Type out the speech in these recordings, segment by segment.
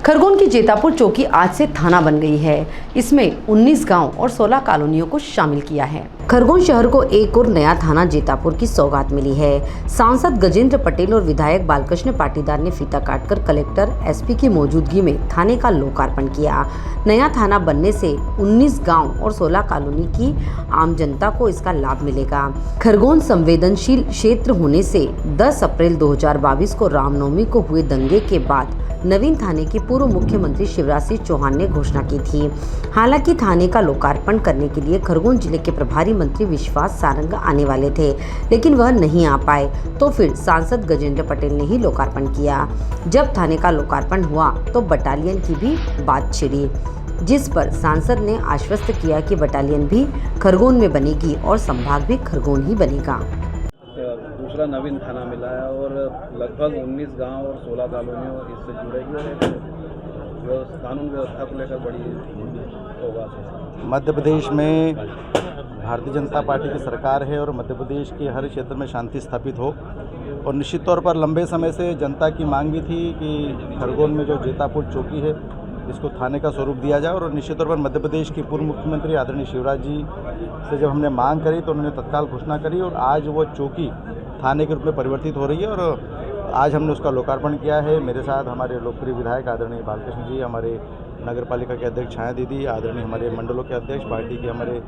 खरगोन की जेतापुर चौकी आज से थाना बन गई है। इसमें 19 गांव और 16 कॉलोनियों को शामिल किया है। खरगोन शहर को एक और नया थाना जेतापुर की सौगात मिली है। सांसद गजेंद्र पटेल और विधायक बालकृष्ण पाटीदार ने फीता काटकर कलेक्टर एसपी की मौजूदगी में थाने का लोकार्पण किया। नया थाना बनने से 19 गांव और 16 कॉलोनी की आम जनता को इसका लाभ मिलेगा। खरगोन संवेदनशील क्षेत्र होने से 10 अप्रैल 2022 को रामनवमी को हुए दंगे के बाद नवीन थाने की पूर्व मुख्यमंत्री शिवराज सिंह चौहान ने घोषणा की थी। हालांकि थाने का लोकार्पण करने के लिए खरगोन जिले के प्रभारी मंत्री विश्वास सारंग आने वाले थे, लेकिन वह नहीं आ पाए, तो फिर सांसद गजेंद्र पटेल ने ही लोकार्पण किया। जब थाने का लोकार्पण हुआ तो बटालियन की भी बात छिड़ी, जिस पर सांसद ने आश्वस्त किया कि बटालियन भी खरगोन में बनेगी और संभाग भी खरगोन ही बनेगा। दूसरा नवीन थाना मिला है और लगभग 19 गांव और 16 कॉलोनियों इससे जुड़ेगी और कानून व्यवस्था को लेकर बड़ी होगा। मध्य प्रदेश में भारतीय जनता पार्टी की सरकार है और मध्य प्रदेश के हर क्षेत्र में शांति स्थापित हो, और निश्चित तौर पर लंबे समय से जनता की मांग भी थी कि खरगोन में जो जेतापुर चौकी है इसको थाने का स्वरूप दिया जाए। और निश्चित तौर पर मध्य प्रदेश के पूर्व मुख्यमंत्री आदरणीय शिवराज जी से जब हमने मांग करी तो उन्होंने तत्काल घोषणा करी और आज वो चौकी थाने के रूप में परिवर्तित हो रही है और आज हमने उसका लोकार्पण किया है। मेरे साथ हमारे लोकप्रिय विधायक आदरणीय बालकृष्ण जी, हमारे नगर पालिका के अध्यक्ष छाया दीदी, आदरणीय हमारे मंडलों के अध्यक्ष, पार्टी के हमारे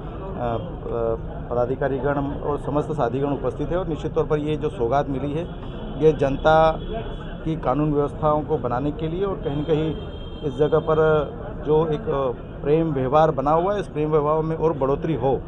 पदाधिकारीगण और समस्त साथीगण उपस्थित है। और निश्चित तौर पर ये जो सौगात मिली है ये जनता की कानून व्यवस्थाओं को बनाने के लिए, और कहीं न कहीं इस जगह पर जो एक प्रेम व्यवहार बना हुआ है इस प्रेम व्यवहार में और बढ़ोतरी हो,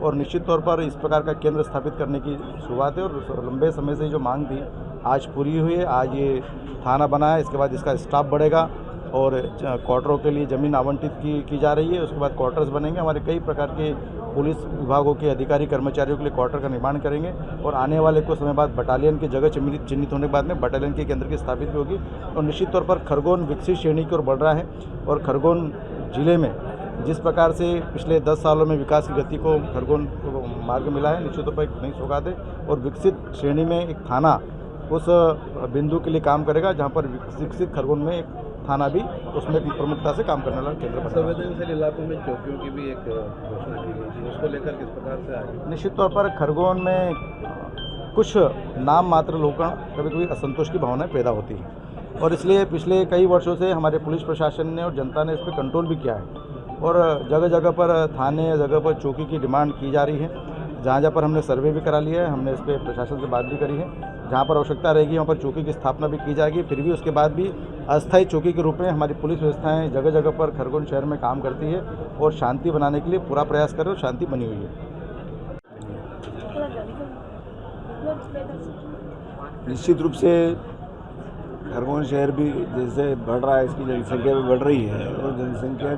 और निश्चित तौर पर इस प्रकार का केंद्र स्थापित करने की शुरुआत है। और लंबे समय से जो मांग थी आज पूरी हुई है। आज ये थाना बना है, इसके बाद इसका स्टाफ बढ़ेगा और क्वार्टरों के लिए ज़मीन आवंटित की जा रही है। उसके बाद क्वार्टर्स बनेंगे। हमारे कई प्रकार के पुलिस विभागों के अधिकारी कर्मचारियों के लिए क्वार्टर का निर्माण करेंगे, और आने वाले कुछ समय बाद बटालियन की जगह चिन्हित होने के बाद में बटालियन के केंद्र की स्थापित भी होगी। और निश्चित तौर पर खरगोन विकसित श्रेणी की ओर बढ़ रहा है, और खरगोन जिले में जिस प्रकार से पिछले 10 सालों में विकास की गति को खरगोन को मार्ग मिला है, निश्चित तौर पर एक नई सौगात है। और विकसित श्रेणी में एक थाना उस बिंदु के लिए काम करेगा जहां पर विकसित खरगोन में एक थाना भी उसमें प्रमुखता से काम करने वाला केंद्र बना। संवेदनशील इलाकों में चौकियों की भी एक घोषणा की गई थी, उसको लेकर किस प्रकार से आगे? निश्चित तौर पर खरगोन में कुछ नाम मात्र लोगों कभी कभी असंतोष की भावनाएं पैदा होती हैं, और इसलिए पिछले कई वर्षों से हमारे पुलिस प्रशासन ने और जनता ने इस पर कंट्रोल भी किया है, और जगह जगह पर थाने, जगह पर चौकी की डिमांड की जा रही है। जहाँ पर हमने सर्वे भी करा लिया है, हमने इस पर प्रशासन से बात भी करी है। जहाँ पर आवश्यकता रहेगी वहाँ पर चौकी की स्थापना भी की जाएगी। फिर भी उसके बाद भी अस्थायी चौकी के रूप में हमारी पुलिस व्यवस्थाएं जगह जगह पर खरगोन शहर में काम करती है और शांति बनाने के लिए पूरा प्रयास कर रहे और शांति बनी हुई है। निश्चित रूप से खरगोन शहर भी जैसे बढ़ रहा है, इसकी जनसंख्या भी बढ़ रही है, और जनसंख्या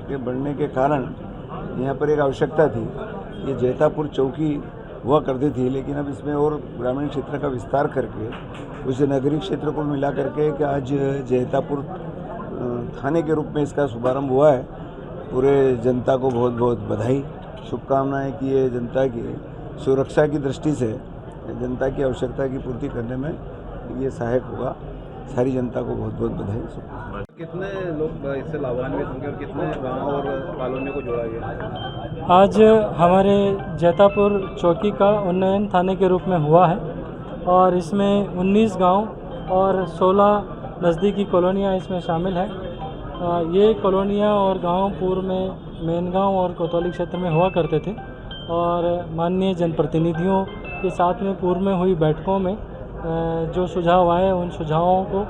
के बढ़ने के कारण यहाँ पर एक आवश्यकता थी। ये जेतापुर चौकी हुआ करती थी, लेकिन अब इसमें और ग्रामीण क्षेत्र का विस्तार करके उस नगरीय क्षेत्र को मिला करके कि आज जेतापुर थाने के रूप में इसका शुभारंभ हुआ है। पूरे जनता को बहुत बहुत बधाई, शुभकामनाएं कि ये जनता की सुरक्षा की दृष्टि से जनता की आवश्यकता की पूर्ति करने में ये सहायक होगा। सारी जनता को बहुत बहुत बधाई। कितने लोग इससे लाभान्वित होंगे और कितने गांव और कॉलोनी को जोड़ा गया? आज हमारे जेतापुर चौकी का उन्नयन थाने के रूप में हुआ है, और इसमें 19 गांव और 16 नज़दीकी कॉलोनियां इसमें शामिल हैं। ये कॉलोनियां और गांव पूर्व में मेनगांव और कोतवाली क्षेत्र में हुआ करते थे, और माननीय जनप्रतिनिधियों के साथ में पूर्व में हुई बैठकों में जो सुझाव आए उन सुझावों को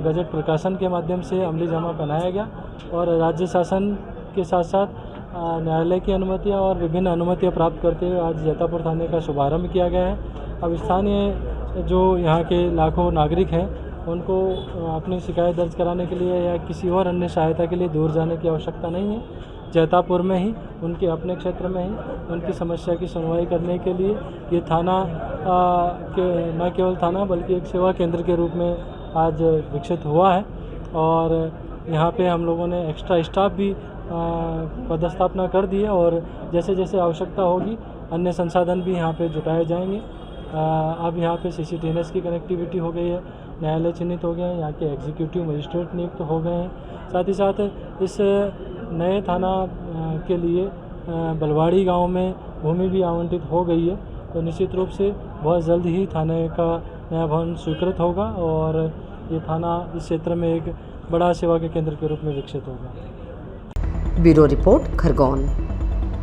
गजट प्रकाशन के माध्यम से अमली जामा पहनाया गया, और राज्य शासन के साथ साथ न्यायालय की अनुमतियां और विभिन्न अनुमतियां प्राप्त करते हुए आज जेतापुर थाने का शुभारंभ किया गया है। अब स्थानीय जो यहाँ के लाखों नागरिक हैं उनको अपनी शिकायत दर्ज कराने के लिए या किसी और अन्य सहायता के लिए दूर जाने की आवश्यकता नहीं है। जेतापुर में ही उनके अपने क्षेत्र में ही उनकी समस्या की सुनवाई करने के लिए ये थाना न केवल थाना बल्कि एक सेवा केंद्र के रूप में आज विकसित हुआ है, और यहाँ पे हम लोगों ने एक्स्ट्रा स्टाफ भी पदस्थापना कर दी है, और जैसे जैसे आवश्यकता होगी अन्य संसाधन भी यहाँ पे जुटाए जाएंगे। अब यहाँ पे CCTVs की कनेक्टिविटी हो गई है, न्यायालय चिन्हित हो गया है, यहाँ के एग्जीक्यूटिव मजिस्ट्रेट नियुक्त हो गए हैं। साथ ही साथ इस नए थाना के लिए बलवाड़ी गांव में भूमि भी आवंटित हो गई है। तो निश्चित रूप से बहुत जल्द ही थाने का नया भवन स्वीकृत होगा और ये थाना इस क्षेत्र में एक बड़ा सेवा के केंद्र के रूप में विकसित होगा। Bureau report, Khargone.